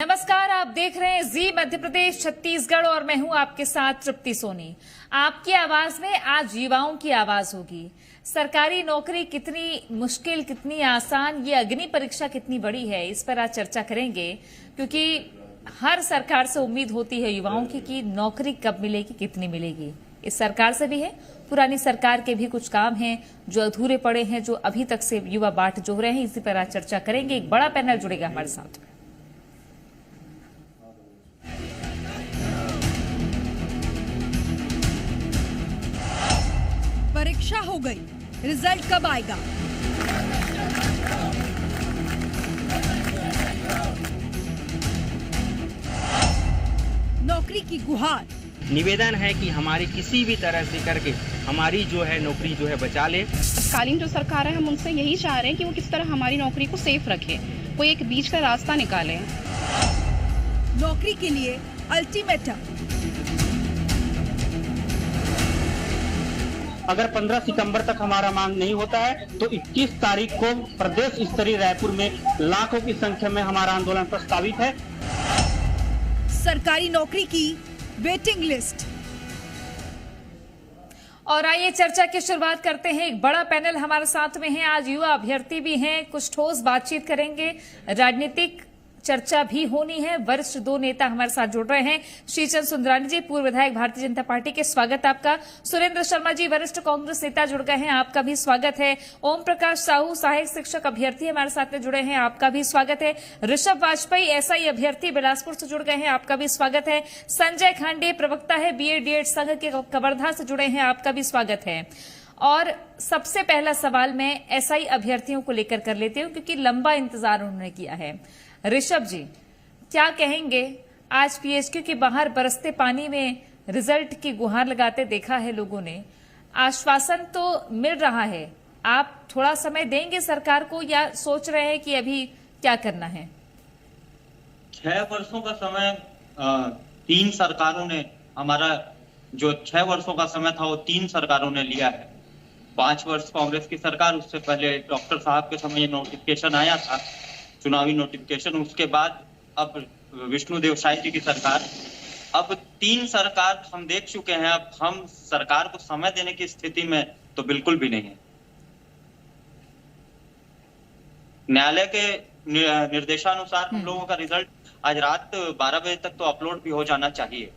नमस्कार, आप देख रहे हैं जी मध्य प्रदेश छत्तीसगढ़ और मैं हूं आपके साथ तृप्ति सोनी। आपकी आवाज में आज युवाओं की आवाज होगी। सरकारी नौकरी कितनी मुश्किल, कितनी आसान, ये अग्नि परीक्षा कितनी बड़ी है, इस पर आज चर्चा करेंगे। क्योंकि हर सरकार से उम्मीद होती है युवाओं की कि नौकरी कब मिलेगी, कितनी मिलेगी। इस सरकार से भी है, पुरानी सरकार के भी कुछ काम हैं जो अधूरे पड़े हैं, जो अभी तक से युवा बाट जो रहे हैं। इसी पर आज चर्चा करेंगे। एक बड़ा पैनल जुड़ेगा हमारे साथ। परीक्षा हो गई, रिजल्ट कब आएगा? नौकरी की गुहार। निवेदन है कि हमारी किसी भी तरह से करके हमारी जो है नौकरी जो है बचा ले। तत्कालीन जो सरकार है, हम उनसे यही चाह रहे हैं कि वो किस तरह हमारी नौकरी को सेफ रखे, कोई एक बीच का रास्ता निकाले। नौकरी के लिए अल्टीमेटम। अगर 15 सितंबर तक हमारा मांग नहीं होता है तो 21 तारीख को प्रदेश स्तरीय रायपुर में लाखों की संख्या में हमारा आंदोलन प्रस्तावित है। सरकारी नौकरी की वेटिंग लिस्ट। और आइए चर्चा की शुरुआत करते हैं। एक बड़ा पैनल हमारे साथ में है। आज युवा अभ्यर्थी भी हैं, कुछ ठोस बातचीत करेंगे, राजनीतिक चर्चा भी होनी है। वरिष्ठ दो नेता हमारे साथ जुड़ रहे हैं। श्रीचंद सुंदरानी जी, पूर्व विधायक भारतीय जनता पार्टी के, स्वागत आपका। सुरेंद्र शर्मा जी, वरिष्ठ कांग्रेस नेता जुड़ गए हैं, आपका भी स्वागत है। ओम प्रकाश साहू, सहायक शिक्षक अभ्यर्थी हमारे साथ में जुड़े हैं, आपका भी स्वागत है। ऋषभ वाजपेयी, एसआई अभ्यर्थी बिलासपुर से जुड़ गए हैं, आपका भी स्वागत है। संजय खांडे, प्रवक्ता है बीएड संघ के, कवर्धा से जुड़े हैं, आपका भी स्वागत है। और सबसे पहला सवाल मैं एसआई अभ्यर्थियों को लेकर कर लेती हूं, क्योंकि लंबा इंतजार उन्होंने किया है। ऋषभ जी, क्या कहेंगे? आज पीएचक्यू के बाहर बरसते पानी में रिजल्ट की गुहार लगाते देखा है लोगों ने। आश्वासन तो मिल रहा है, आप थोड़ा समय देंगे सरकार को या सोच रहे हैं कि अभी क्या करना है? 6 वर्षों का समय 3 सरकारों ने, हमारा जो 6 वर्षों का समय था वो 3 सरकारों ने लिया है। 5 वर्ष कांग्रेस की सरकार, उससे पहले डॉक्टर साहब के समय ये नोटिफिकेशन आया था, चुनावी नोटिफिकेशन। उसके बाद अब विष्णुदेव साय जी की सरकार। अब 3 सरकार हम देख चुके हैं। अब हम सरकार को समय देने की स्थिति में तो बिल्कुल भी नहीं है। न्यायालय के निर्देशानुसार हम लोगों का रिजल्ट आज रात 12 बजे तक तो अपलोड भी हो जाना चाहिए।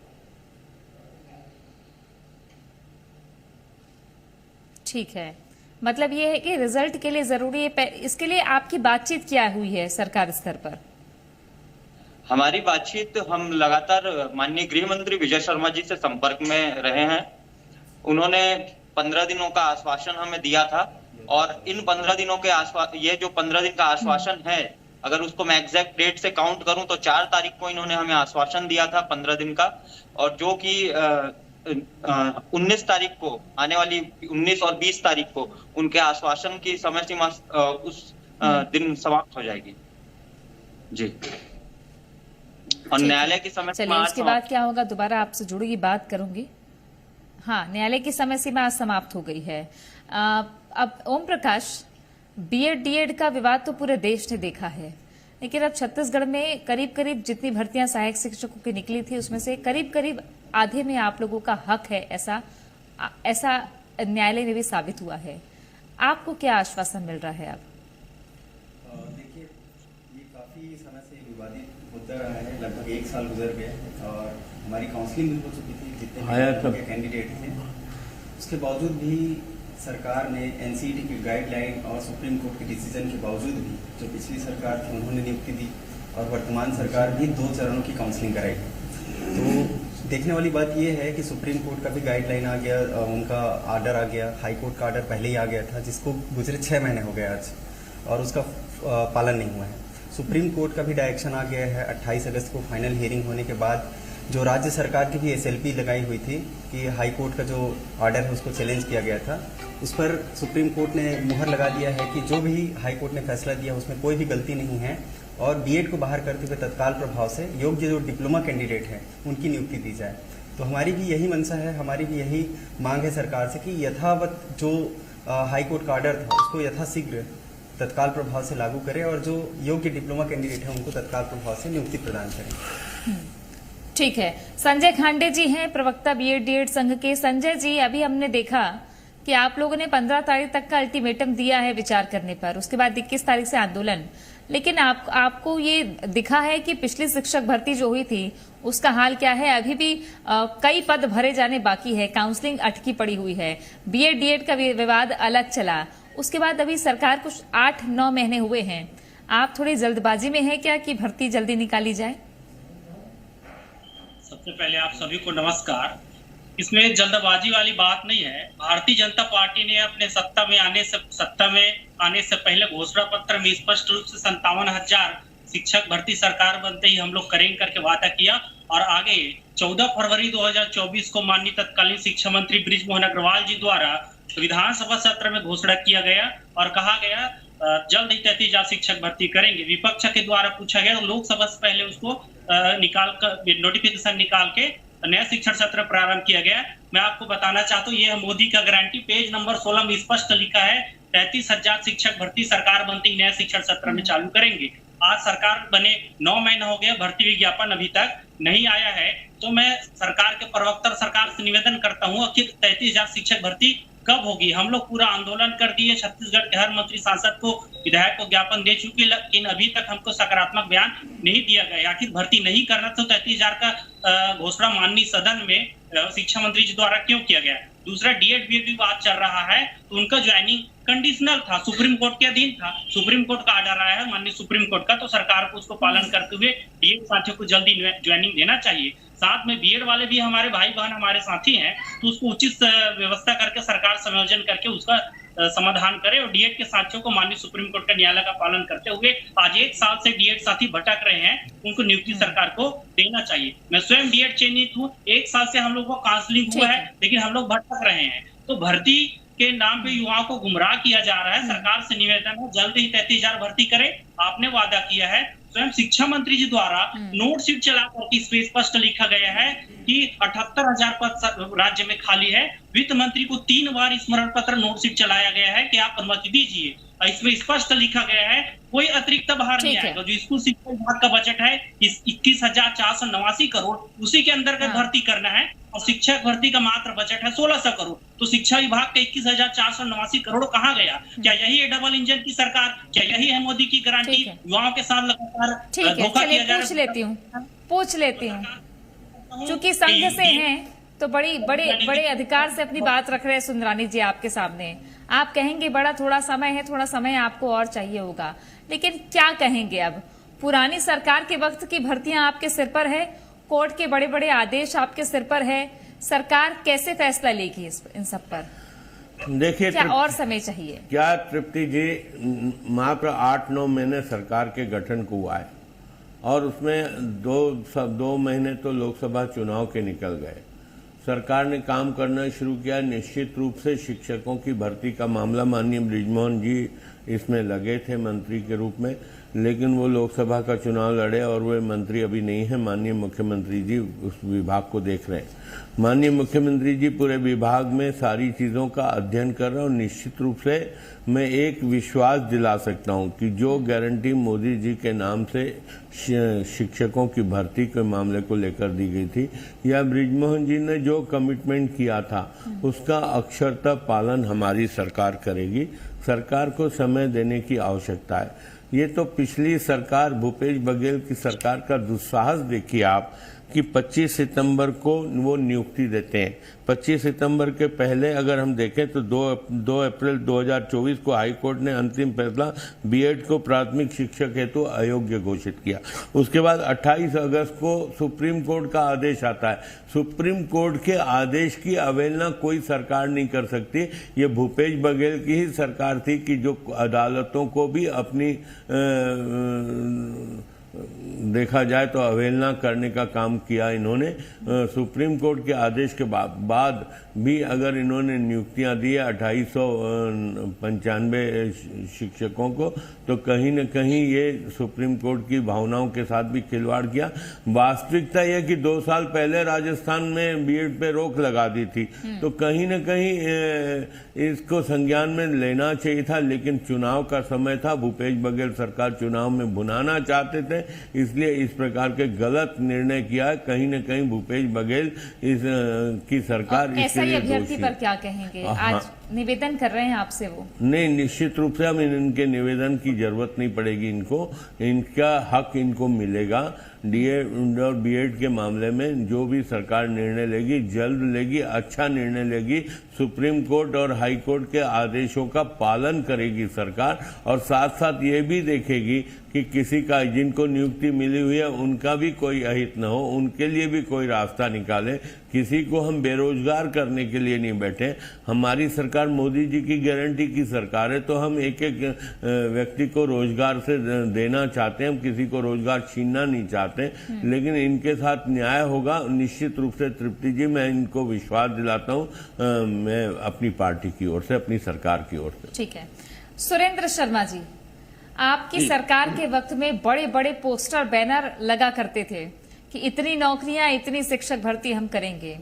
ठीक है, मतलब ये है कि रिजल्ट के लिए जरूरी है। इसके लिए आपकी बातचीत क्या हुई है सरकार स्तर पर? हमारी बातचीत, हम लगातार माननीय गृह मंत्री विजय शर्मा जी से संपर्क में रहे हैं। उन्होंने 15 दिनों का आश्वासन हमें दिया था, और इन 15 दिनों के ये जो 15 दिन का आश्वासन है, अगर उसको मैं एग्जैक्ट डेट से काउंट करूं तो 4 तारीख को इन्होंने हमें आश्वासन दिया था 15 दिन का, और जो कि 19 तारीख को, आने वाली 19 और 20 तारीख को उनके आश्वासन की समय सीमा उस दिन समाप्त हो जाएगी जी। और न्यायालय की समय सीमा, चलिए उसके बाद क्या होगा, दोबारा आपसे जुड़ूंगी, बात करूंगी। हाँ, न्यायालय की समय सीमा आज समाप्त हो गई है। अब ओम प्रकाश, बीएड डीएड का विवाद तो पूरे देश ने देखा है, लेकिन अब छत्तीसगढ़ में करीब करीब जितनी भर्तियां सहायक शिक्षकों की निकली थी, उसमें से करीब करीब आधे में आप लोगों का हक है, ऐसा न्यायालय में भी साबित हुआ है। आपको क्या आश्वासन मिल रहा है अब? देखिए, ये काफी समय से विवादित मुद्दा रहा है। लगभग 1 साल गुजर गया और हमारी काउंसलिंग भी हो चुकी थी जितने भी कैंडिडेट थे। उसके बावजूद भी सरकार ने एनसीईटी की गाइडलाइन और सुप्रीम कोर्ट के डिसीजन के बावजूद भी, जो पिछली सरकार थी उन्होंने नियुक्ति दी और वर्तमान सरकार भी 2 चरणों की काउंसलिंग कराई। तो देखने वाली बात यह है कि सुप्रीम कोर्ट का भी गाइडलाइन आ गया, उनका आर्डर आ गया, हाई कोर्ट का आर्डर पहले ही आ गया था, जिसको गुजरे 6 महीने हो गए आज, और उसका पालन नहीं हुआ है। सुप्रीम कोर्ट का भी डायरेक्शन आ गया है। 28 अगस्त को फाइनल हियरिंग होने के बाद जो राज्य सरकार की भी एसएलपी लगाई हुई थी कि हाई कोर्ट का जो आर्डर है उसको चैलेंज किया गया था, उस पर सुप्रीम कोर्ट ने मुहर लगा दिया है कि जो भी हाई कोर्ट ने फैसला दिया उसमें कोई भी गलती नहीं है, और बीएड को बाहर करते हुए तत्काल प्रभाव से योग्य जो डिप्लोमा कैंडिडेट हैं उनकी नियुक्ति दी जाए। तो हमारी भी यही मंशा है, हमारी भी यही मांग है सरकार से कि यथावत जो हाई कोर्ट का आर्डर था उसको यथाशीघ्र तत्काल प्रभाव से लागू करें और जो योग्य डिप्लोमा कैंडिडेट हैं उनको तत्काल प्रभाव से नियुक्ति प्रदान करें। ठीक है। संजय खांडे जी हैं प्रवक्ता बीएड डीएड संघ के। संजय जी, अभी हमने देखा कि आप लोगों ने 15 तारीख तक का अल्टीमेटम दिया है विचार करने पर, उसके बाद 21 तारीख से आंदोलन, लेकिन आपको ये दिखा है कि पिछली शिक्षक भर्ती जो हुई थी उसका हाल क्या है? अभी भी कई पद भरे जाने बाकी है, काउंसलिंग अटकी पड़ी हुई है, बीएड डीएड का विवाद अलग चला, उसके बाद अभी सरकार कुछ 8-9 महीने हुए हैं। आप थोड़ी जल्दबाजी में है क्या कि भर्ती जल्दी निकाली जाए? सबसे पहले आप सभी को नमस्कार। इसमें जल्दबाजी वाली बात नहीं है। भारतीय जनता पार्टी ने अपने सत्ता में आने से पहले घोषणा पत्र में स्पष्ट रूप से 57,000 शिक्षक भर्ती सरकार बनते ही हम लोग करेंगे करके वादा किया और आगे 14 फरवरी 2024 को माननीय तत्कालीन शिक्षा मंत्री बृजमोहन अग्रवाल जी द्वारा विधानसभा सत्र में घोषणा किया गया और कहा गया जल्द ही 33,000 शिक्षक भर्ती करेंगे। विपक्ष के द्वारा पूछा गया तो लोकसभा से पहले उसको नोटिफिकेशन निकाल के नया शिक्षण सत्र प्रारंभ किया गया। मैं आपको बताना चाहता हूँ, यह मोदी का गारंटी पेज नंबर 16 में स्पष्ट लिखा है 33,000 शिक्षक भर्ती सरकार बनते ही नया शिक्षण सत्र में चालू करेंगे। आज सरकार बने 9 महीने हो गए, भर्ती विज्ञापन अभी तक नहीं आया है। तो मैं सरकार के प्रवक्ता सरकार से निवेदन करता हूँ कि 33,000 शिक्षक भर्ती कब होगी? हम लोग पूरा आंदोलन कर दिए, छत्तीसगढ़ के हर मंत्री सांसद को विधायक को ज्ञापन दे चुके, लेकिन अभी तक हमको सकारात्मक बयान नहीं दिया गया। आखिर भर्ती नहीं करना तो 33,000 का घोषणा माननीय सदन में शिक्षा मंत्री जी द्वारा क्यों किया गया? दूसरा, डीएड बीएड भी बात चल रहा है तो उनका ज्वाइनिंग कंडीशनल था, सुप्रीम कोर्ट के अधीन था। सुप्रीम कोर्ट का आर्डर आया है माननीय सुप्रीम कोर्ट का, तो सरकार को उसको पालन करते हुए डीएड साथियों को जल्दी ज्वाइनिंग देना चाहिए। साथ में बीएड वाले भी हमारे भाई बहन हमारे साथी हैं, तो उसको उचित व्यवस्था करके सरकार संयोजन करके उसका समाधान करे और डीएड के साथियों को माननीय सुप्रीम कोर्ट का न्यायालय का पालन करते हुए आज 1 साल से डीएड साथी भटक रहे हैं, उनको नियुक्ति सरकार को देना चाहिए। मैं स्वयं डीएड चयनित हूँ, 1 साल से हम लोग को काउंसलिंग हुआ है, लेकिन हम लोग भटक रहे हैं। तो भर्ती के नाम पे युवाओं को गुमराह किया जा रहा है। सरकार से निवेदन है जल्द ही 33,000 भर्ती करे, आपने वादा किया है। स्वयं शिक्षा मंत्री जी द्वारा नोट शीट चला करके इस पे स्पष्ट लिखा गया है कि 78,000 पद राज्य में खाली है। वित्त मंत्री को 3 बार स्मरण पत्र नोट शीट चलाया गया है कि आप अनुमति दीजिए। इसमें स्पष्ट लिखा गया है कोई अतिरिक्त भार नहीं आएगा। जो स्कूल शिक्षा विभाग का बजट है 21,489 करोड़, उसी के अंतर्गत भर्ती करना है और शिक्षक भर्ती का मात्र बजट है 1,600 करोड़। तो शिक्षा विभाग का 21,489 करोड़ कहाँ गया? क्या यही है डबल इंजन की सरकार? क्या यही है मोदी की गारंटी? युवाओं के साथ लगातार धोखा किया जा रहा है। पूछ लेती हूँ चूंकि संघ से हैं तो बड़े अधिकार से अपनी बात रख रहे हैं सुंदरानी जी आपके सामने। आप कहेंगे थोड़ा समय है, थोड़ा समय आपको और चाहिए होगा, लेकिन क्या कहेंगे? अब पुरानी सरकार के वक्त की भर्तियां आपके सिर पर है, कोर्ट के बड़े आदेश आपके सिर पर है, सरकार कैसे फैसला लेगी इन सब पर? देखिए, क्या और समय चाहिए? क्या तृप्ति जी, मात्र 8-9 महीने सरकार के गठन को हुआ है और उसमें 2 महीने तो लोकसभा चुनाव के निकल गए। सरकार ने काम करना शुरू किया। निश्चित रूप से शिक्षकों की भर्ती का मामला माननीय बृजमोहन जी इसमें लगे थे मंत्री के रूप में, लेकिन वो लोकसभा का चुनाव लड़े और वे मंत्री अभी नहीं है। माननीय मुख्यमंत्री जी उस विभाग को देख रहे हैं। माननीय मुख्यमंत्री जी पूरे विभाग में सारी चीज़ों का अध्ययन कर रहे हैं और निश्चित रूप से मैं एक विश्वास दिला सकता हूं कि जो गारंटी मोदी जी के नाम से शिक्षकों की भर्ती के मामले को लेकर दी गई थी या बृजमोहन जी ने जो कमिटमेंट किया था उसका अक्षरतः पालन हमारी सरकार करेगी। सरकार को समय देने की आवश्यकता है। ये तो पिछली सरकार भूपेश बघेल की सरकार का दुस्साहस देखिए आप कि 25 सितंबर को वो नियुक्ति देते हैं। 25 सितंबर के पहले अगर हम देखें तो 2 अप्रैल 2024 को हाई कोर्ट ने अंतिम फैसला बीएड को प्राथमिक शिक्षक हेतु अयोग्य घोषित किया। उसके बाद 28 अगस्त को सुप्रीम कोर्ट का आदेश आता है। सुप्रीम कोर्ट के आदेश की अवहेलना कोई सरकार नहीं कर सकती। ये भूपेश बघेल की ही सरकार थी कि जो अदालतों को भी अपनी देखा जाए तो अवहेलना करने का काम किया इन्होंने। सुप्रीम कोर्ट के आदेश के बाद भी अगर इन्होंने नियुक्तियां दी 2895 शिक्षकों को, तो कहीं न कहीं ये सुप्रीम कोर्ट की भावनाओं के साथ भी खिलवाड़ किया। वास्तविकता यह कि 2 साल पहले राजस्थान में बीएड पे रोक लगा दी थी, तो कहीं न कहीं इसको संज्ञान में लेना चाहिए था, लेकिन चुनाव का समय था, भूपेश बघेल सरकार चुनाव में भुनाना चाहते थे, इसलिए इस प्रकार के गलत निर्णय किया। कहीं न कहीं भूपेश बघेल की सरकार ऐसा अभ्यर्थी पर क्या कहेंगे? आज निवेदन कर रहे हैं आपसे वो? नहीं, निश्चित रूप से हम इनके निवेदन की जरूरत नहीं पड़ेगी इनको, इनका हक इनको मिलेगा। डीएड और बीएड के मामले में जो भी सरकार निर्णय लेगी जल्द लेगी, अच्छा निर्णय लेगी। सुप्रीम कोर्ट और हाई कोर्ट के आदेशों का पालन करेगी सरकार, और साथ साथ ये भी देखेगी कि किसी का जिनको नियुक्ति मिली हुई है उनका भी कोई अहित न हो, उनके लिए भी कोई रास्ता निकाले। किसी को हम बेरोजगार करने के लिए नहीं बैठे। हमारी सरकार मोदी जी की गारंटी की सरकार है, तो हम एक एक व्यक्ति को रोजगार से देना चाहते हैं, हम किसी को रोजगार छीनना नहीं चाहते। लेकिन इनके साथ न्याय होगा निश्चित रूप से। तृप्ति जी, मैं इनको विश्वास दिलाता हूँ, मैं अपनी पार्टी की ओर से, अपनी सरकार की ओर से। ठीक है। सुरेंद्र शर्मा जी, आपकी सरकार के वक्त में बड़े बड़े पोस्टर बैनर लगा करते थे कि इतनी नौकरियां, इतनी शिक्षक भर्ती हम करेंगे।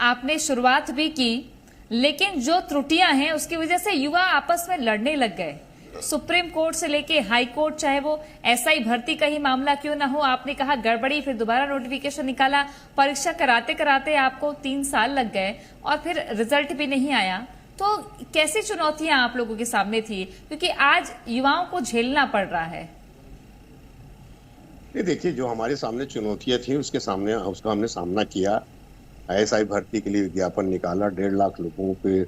आपने शुरुआत भी की, लेकिन जो त्रुटियां हैं उसकी वजह से युवा आपस में लड़ने लग गए। सुप्रीम कोर्ट से लेके हाई कोर्ट, चाहे वो एसआई भर्ती का ही मामला क्यों ना हो, आपने कहा गड़बड़ी, फिर दोबारा नोटिफिकेशन निकाला, परीक्षा कराते कराते आपको 3 साल लग गए और फिर रिजल्ट भी नहीं आया। तो कैसी चुनौतियां आप लोगों के सामने थी, क्योंकि आज युवाओं को झेलना पड़ रहा है? ये देखिए, जो हमारे सामने चुनौतियां थी उसका हमने सामना किया। एसआई भर्ती के लिए विज्ञापन निकाला, 1.5 लाख लोगों पे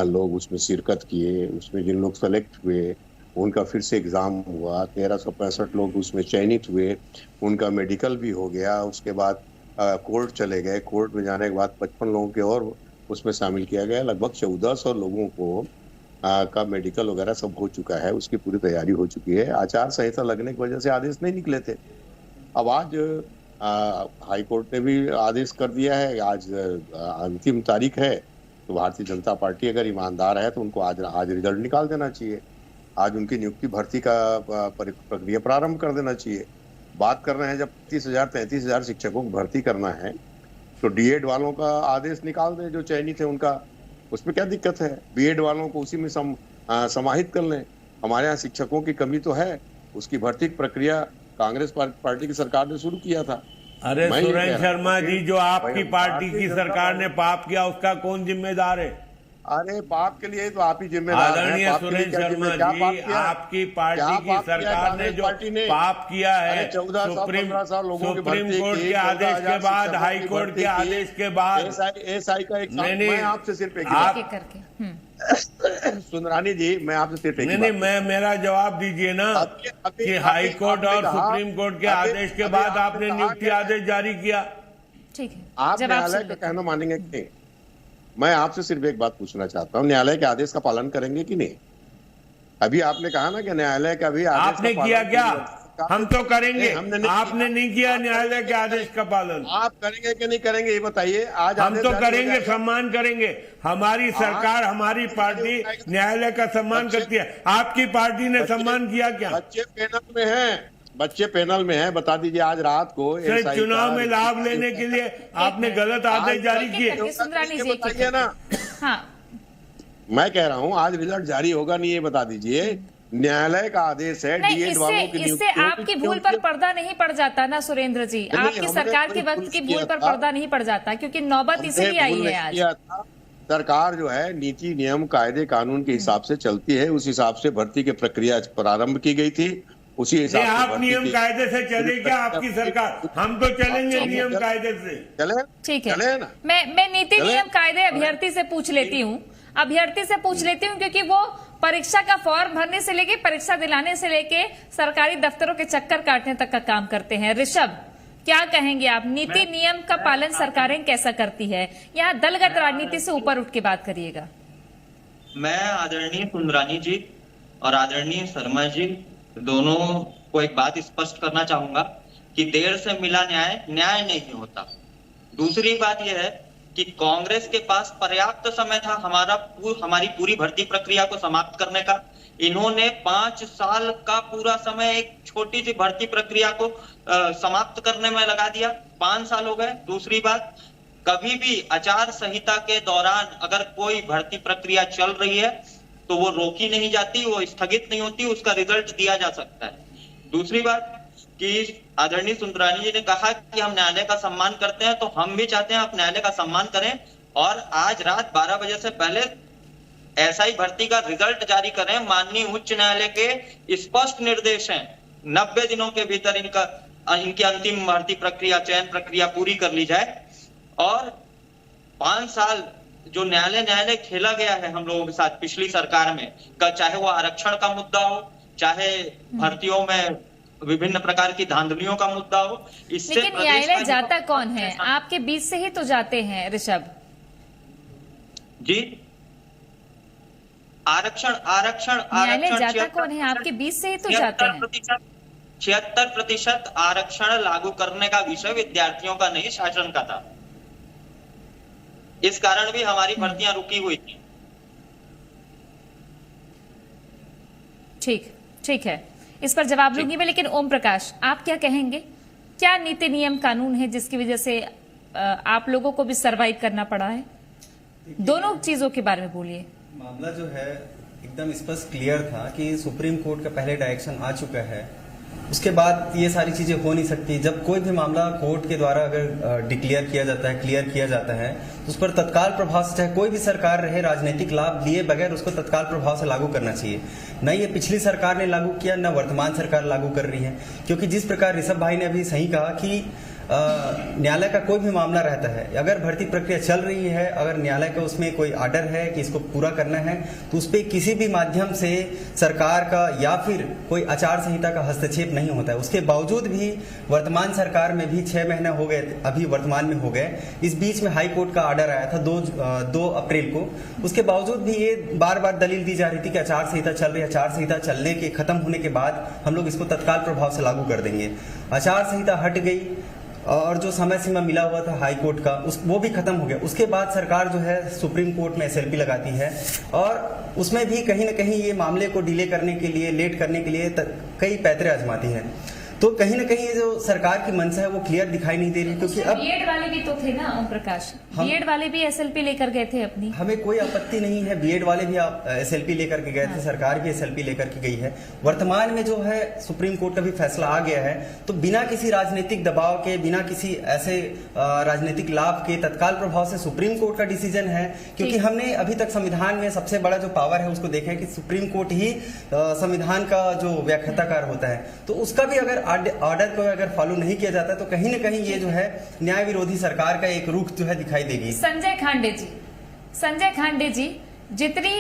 लोग उसमें शिरकत किए। उसमें जिन लोग सेलेक्ट हुए उनका फिर से एग्जाम हुआ, 1365 लोग उसमें चयनित हुए, उनका मेडिकल भी हो गया। उसके बाद कोर्ट चले गए, कोर्ट में जाने के बाद 55 लोगों के और उसमें शामिल किया गया। लगभग 1400 लोगों को का मेडिकल वगैरह सब हो चुका है, उसकी पूरी तैयारी हो चुकी है। आचार संहिता लगने की वजह से आदेश नहीं निकले थे। अब आज हाई कोर्ट ने भी आदेश कर दिया है, आज अंतिम तारीख है, तो भारतीय जनता पार्टी अगर ईमानदार है तो उनको आज रिजल्ट निकाल देना चाहिए। आज उनकी नियुक्ति भर्ती का प्रक्रिया प्रारंभ कर देना चाहिए। बात कर रहे हैं जब 33,000 शिक्षकों को भर्ती करना है, तो डीएड वालों का आदेश निकाल दें, जो चयनित है उनका, उसमें क्या दिक्कत है? बीएड वालों को उसी में समाहित कर लें। हमारे यहाँ शिक्षकों की कमी तो है, उसकी भर्ती प्रक्रिया कांग्रेस पार्टी की सरकार ने शुरू किया था। अरे सुरेंद्र शर्मा जी, जो आपकी पार्टी की सरकार ने पाप किया उसका कौन जिम्मेदार है? अरे पाप के लिए तो आप ही जिम्मेदार हैं। आदरणीय सुरेंद्र शर्मा जी, आपकी पार्टी की सरकार ने जो पाप किया है, सुप्रीम कोर्ट के आदेश के बाद, हाई कोर्ट के आदेश के बाद, एसआई का एक मैं आपसे सिर्फ सुंदरानी जी, मैं आपसे सिर्फ नहीं, मेरा जवाब दीजिए ना कि हाई कोर्ट और सुप्रीम कोर्ट के आदेश के बाद आपने नियुक्ति आदेश जारी किया। ठीक है, आप न्यायालय का कहना मानेंगे कि नहीं? मैं आपसे सिर्फ एक बात पूछना चाहता हूँ, न्यायालय के आदेश का पालन करेंगे कि नहीं? अभी आपने कहा ना कि न्यायालय का भी आदेश आपने किया क्या? हम तो करेंगे, आपने नहीं किया न्यायालय के आदेश का पालन। आप करेंगे कि नहीं करेंगे ये बताइए। आज हम तो करेंगे, सम्मान करेंगे। हमारी सरकार, हमारी पार्टी न्यायालय का सम्मान करती है। आपकी पार्टी ने सम्मान किया क्या? बच्चे पैनल में हैं, बता दीजिए। आज रात को चुनाव में लाभ लेने के लिए आपने गलत आदेश जारी किए। बताइए ना। मैं कह रहा हूँ आज रिजल्ट जारी होगा नहीं, ये बता दीजिए। न्यायालय का आदेश है, डीएड वालों की इससे आपकी भूल पर पर्दा नहीं पड़ जाता ना सुरेंद्र जी? आपकी सरकार के वक्त की भूल पर पर्दा नहीं पड़ जाता, क्योंकि नौबत इसीलिए आई है आज। सरकार जो है नीति, नियम, कायदे, कानून के हिसाब से चलती है। उस हिसाब से भर्ती की प्रक्रिया प्रारंभ की गई थी, उसी हिसाब से आप नियम कायदे से चले क्या आपकी सरकार? हम तो चलेंगे नियम कायदे से। चले, ठीक है। मैं नीति, नियम, कायदे अभ्यर्थी से पूछ लेती हूँ, क्योंकि वो परीक्षा का फॉर्म भरने से लेके, परीक्षा दिलाने से लेके, सरकारी दफ्तरों के चक्कर काटने तक का काम करते हैं। ऋषभ, क्या कहेंगे आप? नीति नियम का पालन सरकारें कैसा करती है? यहाँ दलगत राजनीति से ऊपर उठ के बात करिएगा। मैं आदरणीय सुंदरानी जी और आदरणीय शर्मा जी दोनों को एक बात स्पष्ट करना चाहूंगा कि देर से मिला न्याय न्याय नहीं होता। दूसरी बात यह है कि कांग्रेस के पास पर्याप्त समय था हमारी पूरी भर्ती प्रक्रिया को समाप्त करने का। इन्होंने 5 साल का पूरा समय एक छोटी सी भर्ती प्रक्रिया को समाप्त करने में लगा दिया। 5 साल हो गए। दूसरी बात, कभी भी आचार संहिता के दौरान अगर कोई भर्ती प्रक्रिया चल रही है तो वो रोकी नहीं जाती, वो स्थगित नहीं होती, उसका रिजल्ट दिया जा सकता है। दूसरी बात कि आदरणीय सुंदरानी जी ने कहा कि हम न्यायालय का सम्मान करते हैं, तो हम भी चाहते हैं आप न्यायालय का सम्मान करें और आज रात 12 बजे से पहले एसआई भर्ती का रिजल्ट जारी करें। माननीय उच्च न्यायालय के स्पष्ट निर्देश हैं, 90 दिनों के भीतर इनकी अंतिम भर्ती प्रक्रिया, चयन प्रक्रिया पूरी कर ली जाए। और 5 साल जो न्यायालय खेला गया है हम लोगों के साथ पिछली सरकार में, चाहे वो आरक्षण का मुद्दा हो, चाहे भर्तियों में विभिन्न प्रकार की धांधलियों का मुद्दा हो, इससे लेकिन न्यायालय जाता कौन है? आपके बीच से ही तो जाते हैं ऋषभ जी। आरक्षण न्यायालय जाता कौन है? आपके बीच से ही तो जाते हैं। 76% आरक्षण लागू करने का विषय विद्यार्थियों का नहीं, शासन का था। इस कारण भी हमारी भर्तियां रुकी हुई थी। ठीक है, इस पर जवाब लूंगी मैं, लेकिन ओम प्रकाश आप क्या कहेंगे? क्या नीति नियम कानून है जिसकी वजह से आप लोगों को भी सरवाइव करना पड़ा है? दोनों चीजों के बारे में बोलिए। मामला जो है एकदम स्पष्ट क्लियर था कि सुप्रीम कोर्ट का पहले डायरेक्शन आ चुका है, उसके बाद ये सारी चीजें हो नहीं सकती। जब कोई भी मामला कोर्ट के द्वारा अगर डिक्लेयर किया जाता है, क्लियर किया जाता है, तो उस पर तत्काल प्रभाव से, चाहे कोई भी सरकार रहे, राजनीतिक लाभ लिए बगैर उसको तत्काल प्रभाव से लागू करना चाहिए। न ये पिछली सरकार ने लागू किया, न वर्तमान सरकार लागू कर रही है। क्योंकि जिस प्रकार ऋषभ भाई ने अभी सही कहा कि न्यायालय का कोई भी मामला रहता है, अगर भर्ती प्रक्रिया चल रही है, अगर न्यायालय का उसमें कोई आर्डर है कि इसको पूरा करना है, तो उस पर किसी भी माध्यम से सरकार का या फिर कोई आचार संहिता का हस्तक्षेप नहीं होता है। उसके बावजूद भी वर्तमान सरकार में भी 6 महीने हो गए, अभी वर्तमान में हो गए। इस बीच में हाई कोर्ट का आर्डर आया था 2 अप्रैल को। उसके बावजूद भी ये बार बार दलील दी जा रही थी कि आचार संहिता चल रही है, आचार संहिता चलने के खत्म होने के बाद हम लोग इसको तत्काल प्रभाव से लागू कर देंगे। आचार संहिता हट गई और जो समय सीमा मिला हुआ था हाई कोर्ट का वो भी खत्म हो गया। उसके बाद सरकार जो है सुप्रीम कोर्ट में एसएलपी लगाती है और उसमें भी कहीं ना कहीं ये मामले को डिले करने के लिए, लेट करने के लिए कई पैतरे आजमाती है। तो कहीं ना कहीं ये जो सरकार की मंशा है वो क्लियर दिखाई नहीं दे रही। क्योंकि अब बीएड वाले भी तो थे ना ओम प्रकाश, बीएड वाले भी एसएलपी लेकर गए थे अपनी। हमें कोई आपत्ति नहीं है, बीएड वाले भी एसएलपी लेकर के गए थे, सरकार भी एसएलपी लेकर के गई है। वर्तमान में जो है सुप्रीम कोर्ट का भी फैसला आ गया है, तो बिना किसी राजनीतिक दबाव के, बिना किसी ऐसे राजनीतिक लाभ के तत्काल प्रभाव से सुप्रीम कोर्ट का डिसीजन है। क्योंकि हमने अभी तक संविधान में सबसे बड़ा जो पावर है उसको देखा है कि सुप्रीम कोर्ट ही संविधान का जो व्याख्याताकार होता है। तो उसका भी अगर ऑर्डर को अगर फॉलो नहीं किया जाता तो कहीं ना कहीं ये जो है न्याय विरोधी सरकार का एक रुख जो है दिखाई देगी। संजय खांडे जी, जितनी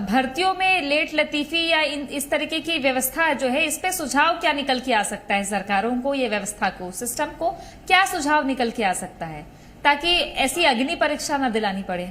भर्तियों में लेट लतीफी या इस तरीके की व्यवस्था जो है, इस पे सुझाव क्या निकल के आ सकता है? सरकारों को, ये व्यवस्था को, सिस्टम को क्या सुझाव निकल के आ सकता है ताकि ऐसी अग्नि परीक्षा न दिलानी पड़े?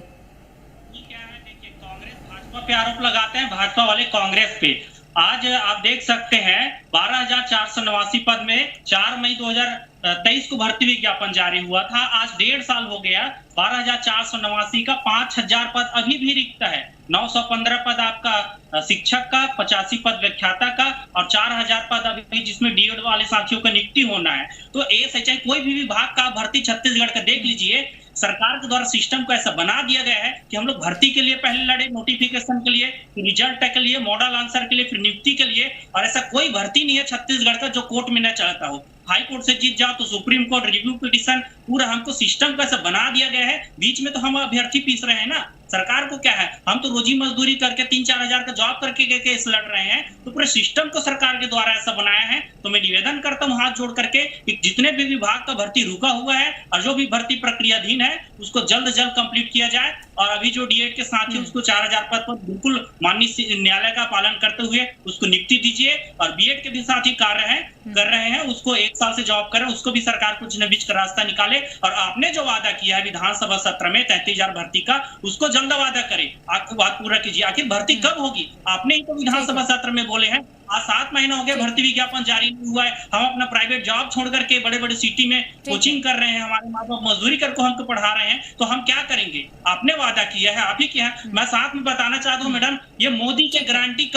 क्या है, देखिए कांग्रेस भाजपा पे आरोप लगाते हैं, भाजपा वाले कांग्रेस पे। आज आप देख सकते हैं 12,489 पद में 4 मई 2023 को भर्ती विज्ञापन जारी हुआ था। आज 1.5 साल हो गया, 12,489 का 5,000 पद अभी भी रिक्त है। 915 पद आपका शिक्षक का, 85 पद व्याख्याता का और 4,000 पद अभी जिसमें डीएड वाले साथियों का नियुक्ति होना है। तो एएसएचआई कोई भी विभाग का भर्ती छत्तीसगढ़ का देख लीजिए, सरकार के द्वारा सिस्टम को ऐसा बना दिया गया है कि हम लोग भर्ती के लिए पहले लड़े, नोटिफिकेशन के लिए, रिजल्ट के लिए, मॉडल आंसर के लिए, फिर नियुक्ति के लिए, और ऐसा कोई भर्ती नहीं है छत्तीसगढ़ का जो कोर्ट में न चलता हो। हाई कोर्ट से जीत जाओ तो सुप्रीम कोर्ट, रिव्यू पिटीशन, पूरा हमको सिस्टम का ऐसा बना दिया गया है। बीच में तो हम अभ्यर्थी पीस रहे हैं ना। सरकार को क्या है, हम तो रोजी मजदूरी करके 3-4 हजार का जॉब करके केस लड़ रहे हैं। तो पूरे सिस्टम को सरकार के द्वारा ऐसा बनाया है। तो मैं निवेदन करता हूँ हाथ जोड़ करके कि जितने भी विभाग का भर्ती रुका हुआ है और जो भी भर्ती प्रक्रियाधीन है उसको जल्द से जल्द कंप्लीट किया जाए। और अभी जो डीएड के साथ ही उसको 4,000 पद पर बिल्कुल माननीय न्यायालय का पालन करते हुए उसको नियुक्ति दीजिए। और बीएड के भी साथ ही कार्य कर रहे हैं, उसको 1 साल से जॉब करें, उसको भी सरकार कुछ न बीच का रास्ता निकाले। और आपने जो वादा किया है विधानसभा सत्र में 33,000 भर्ती का, उसको जल्द वादा करें, आपको बात पूरा कीजिए। आखिर भर्ती कब होगी? आपने ही तो विधानसभा सत्र में बोले हैं आज 7 महीने हो गए भर्ती विज्ञापन जारी नहीं हुआ है। हम अपना प्राइवेट जॉब छोड़ करके बड़े बड़े सिटी में कोचिंग कर रहे हैं, हमारे माँ बाप मजदूरी करके हमको पढ़ा रहे हैं, तो हम क्या करेंगे? आपने वादा किया है, आप ही किया है। मैं साथ में बताना चाहता हूँ मैडम, ये मोदी के गारंटी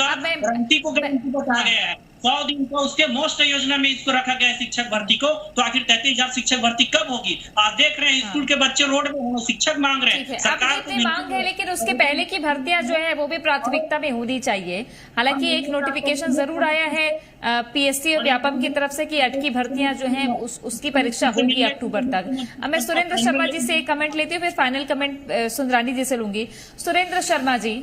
को बताया गया है। 100 दिन को उसके मोस्ट योजना में इसको रखा गया है शिक्षक भर्ती को। तो आखिर 33,000 शिक्षक भर्ती कब होगी? आज देख रहे हैं स्कूल के बच्चे रोड में शिक्षक मांग रहे हैं, सरकार को मांग है, लेकिन उसके पहले की भर्तियां जो है वो भी प्राथमिकता में होनी चाहिए। हालांकि एक नोटिफिकेशन जरूर आया है पीएससी और व्यापम की तरफ से कि अटकी भर्तियां जो हैं उसकी परीक्षा होगी अक्टूबर तक। अब मैं सुरेंद्र शर्मा जी से कमेंट लेती हूँ, फिर फाइनल कमेंट सुंदरानी जी से लूंगी। सुरेंद्र शर्मा जी,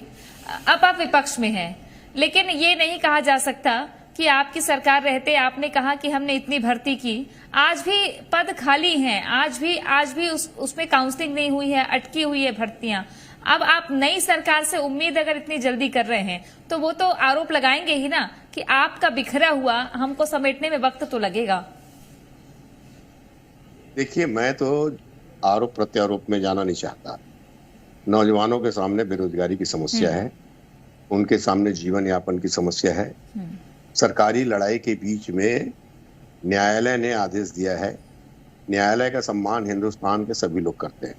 अब आप विपक्ष में हैं, लेकिन ये नहीं कहा जा सकता कि आपकी सरकार रहते आपने कहा कि हमने इतनी भर्ती की, आज भी पद खाली हैं, आज भी उसमें काउंसलिंग नहीं हुई है, अटकी हुई है भर्तियां। अब आप नई सरकार से उम्मीद अगर इतनी जल्दी कर रहे हैं तो वो तो आरोप लगाएंगे ही ना कि आपका बिखरा हुआ, हमको समेटने में वक्त तो लगेगा। देखिए, मैं तो आरोप प्रत्यारोप में जाना नहीं चाहता। नौजवानों के सामने बेरोजगारी की समस्या है, उनके सामने जीवन यापन की समस्या है। सरकारी लड़ाई के बीच में न्यायालय ने आदेश दिया है। न्यायालय का सम्मान हिंदुस्तान के सभी लोग करते हैं।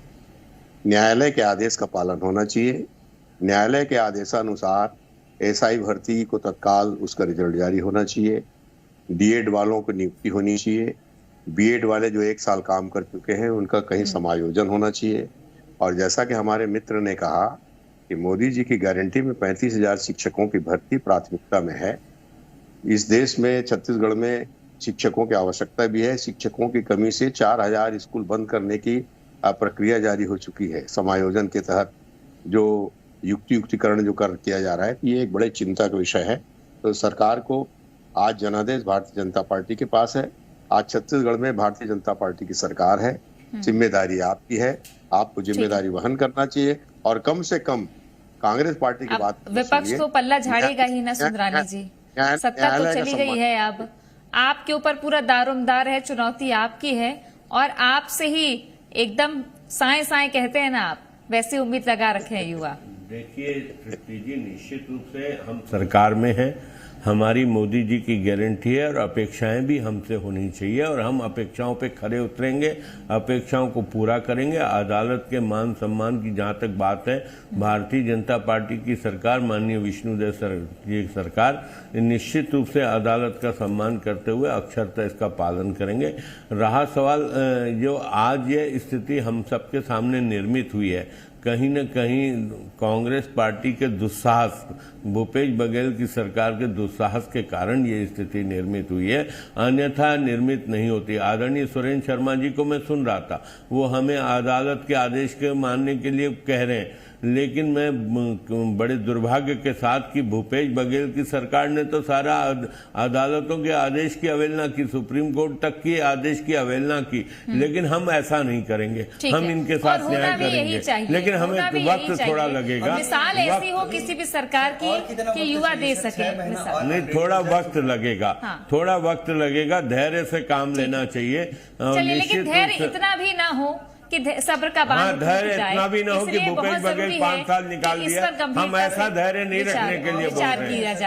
न्यायालय के आदेश का पालन होना चाहिए। न्यायालय के आदेशानुसार एसआई भर्ती को तत्काल उसका रिजल्ट जारी होना चाहिए। डीएड वालों को नियुक्ति होनी चाहिए। बीएड वाले जो 1 साल काम कर चुके हैं उनका कहीं समायोजन होना चाहिए। और जैसा कि हमारे मित्र ने कहा कि मोदी जी की गारंटी में 35,000 शिक्षकों की भर्ती प्राथमिकता में है। इस देश में छत्तीसगढ़ में शिक्षकों की आवश्यकता भी है। शिक्षकों की कमी से 4,000 स्कूल बंद करने की प्रक्रिया जारी हो चुकी है। समायोजन के तहत जो युक्तिकरण जो किया जा रहा है, ये एक बड़े चिंता का विषय है। तो सरकार को आज जनादेश भारतीय जनता पार्टी के पास है। आज छत्तीसगढ़ में भारतीय जनता पार्टी की सरकार है। जिम्मेदारी आपकी है, आपको जिम्मेदारी वहन करना चाहिए। और कम से कम कांग्रेस पार्टी की बात, विपक्ष तो पल्ला झाड़ेगा ही ना सुंदरानी जी, सत्ता तो चली गई है। अब आपके ऊपर पूरा दारोमदार है, चुनौती आपकी है और आपसे ही एकदम साए साए कहते हैं ना आप, वैसी उम्मीद लगा रखे हैं युवा। देखिए तृप्ति जी, निश्चित रूप से हम सरकार में हैं, हमारी मोदी जी की गारंटी है और अपेक्षाएं भी हमसे होनी चाहिए और हम अपेक्षाओं पे खरे उतरेंगे, अपेक्षाओं को पूरा करेंगे। अदालत के मान सम्मान की जहां तक बात है, भारतीय जनता पार्टी की सरकार, माननीय विष्णुदेव जी सरकार निश्चित रूप से अदालत का सम्मान करते हुए अक्षरशः इसका पालन करेंगे। रहा सवाल जो आज ये स्थिति हम सबके सामने निर्मित हुई है, कहीं न कहीं कांग्रेस पार्टी के दुस्साहस, भूपेश बघेल की सरकार के दुस्साहस के कारण ये स्थिति निर्मित हुई है, अन्यथा निर्मित नहीं होती। आदरणीय सुरेंद्र शर्मा जी को मैं सुन रहा था, वो हमें अदालत के आदेश के मानने के लिए कह रहे हैं, लेकिन मैं बड़े दुर्भाग्य के साथ कि भूपेश बघेल की सरकार ने तो सारा अदालतों के आदेश की अवहेलना की, सुप्रीम कोर्ट तक की आदेश की अवहेलना की, लेकिन हम ऐसा नहीं करेंगे। हम इनके साथ न्याय करेंगे, लेकिन हमें वक्त थोड़ा लगेगा। मिसाल ऐसी हो किसी भी सरकार की कि युवा दे सके, नहीं, थोड़ा वक्त लगेगा, थोड़ा वक्त लगेगा, धैर्य से काम लेना चाहिए। लेकिन धैर्य इतना भी ना हो कि सब्र का बांध धैर्य इतना भी ना हो कि भूपेश बघेल 5 साल निकाल दिया। हम ऐसा धैर्य नहीं रखने के लिए बोल रहे हैं।